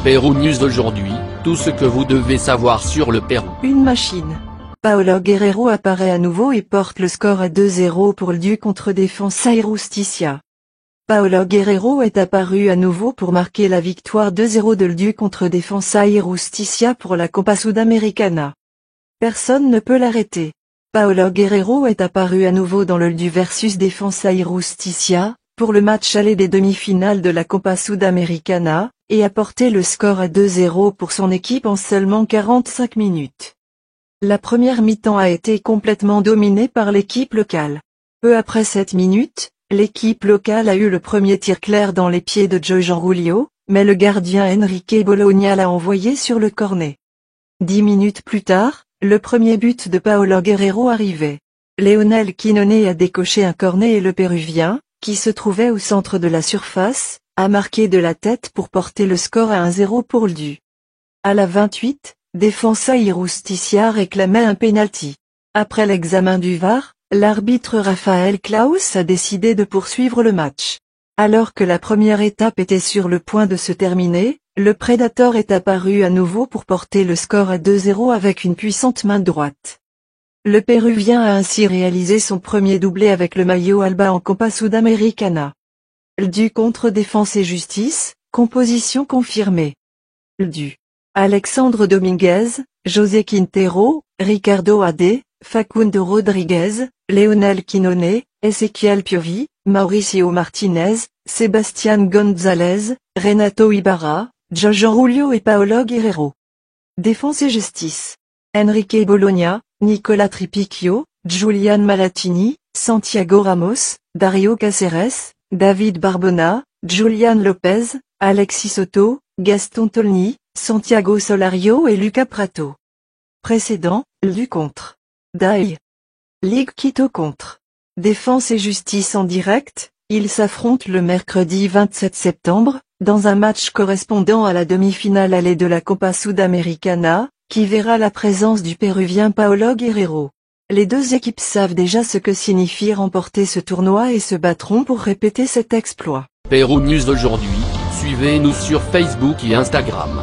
Pérou News aujourd'hui, tout ce que vous devez savoir sur le Pérou. Une machine. Paolo Guerrero apparaît à nouveau et porte le score à 2-0 pour l'Du contre Defensa y Justicia. Paolo Guerrero est apparu à nouveau pour marquer la victoire 2-0 de l'Du contre Defensa y Justicia pour la Copa Sudamericana. Personne ne peut l'arrêter. Paolo Guerrero est apparu à nouveau dans le l'Du versus Defensa y Justicia, pour le match aller des demi-finales de la Copa Sudamericana, et a porté le score à 2-0 pour son équipe en seulement 45 minutes. La première mi-temps a été complètement dominée par l'équipe locale. Peu après 7 minutes, l'équipe locale a eu le premier tir clair dans les pieds de Jorge Julio, mais le gardien Enrique Bologna l'a envoyé sur le cornet. 10 minutes plus tard, le premier but de Paolo Guerrero arrivait. Lionel Quinone a décoché un cornet et le Péruvien, qui se trouvait au centre de la surface, a marqué de la tête pour porter le score à 1-0 pour l'Du. À la 28, Defensa y Justicia réclamait un penalty. Après l'examen du VAR, l'arbitre Rafael Klaus a décidé de poursuivre le match. Alors que la première étape était sur le point de se terminer, le Predator est apparu à nouveau pour porter le score à 2-0 avec une puissante main droite. Le Péruvien a ainsi réalisé son premier doublé avec le maillot alba en Copa Sudamericana. L'Du contre Défense et Justice, composition confirmée. L'Du. Alexandre Dominguez, José Quintero, Ricardo Ade, Facundo Rodriguez, Lionel Quinone, Ezequiel Piovi, Mauricio Martinez, Sebastián González, Renato Ibarra, Jorge Julio et Paolo Guerrero. Défense et Justice. Enrique Bologna, Nicolas Tripicchio, Julian Malatini, Santiago Ramos, Dario Cáceres, David Barbona, Julian Lopez, Alexis Soto, Gaston Tolni, Santiago Solario et Luca Prato. Précédent, l'Du contre DAI. Ligue Quito contre Défense et Justice en direct, ils s'affrontent le mercredi 27 septembre, dans un match correspondant à la demi-finale aller de la Copa Sudamericana, qui verra la présence du Péruvien Paolo Guerrero. Les deux équipes savent déjà ce que signifie remporter ce tournoi et se battront pour répéter cet exploit. Pérou News aujourd'hui, suivez-nous sur Facebook et Instagram.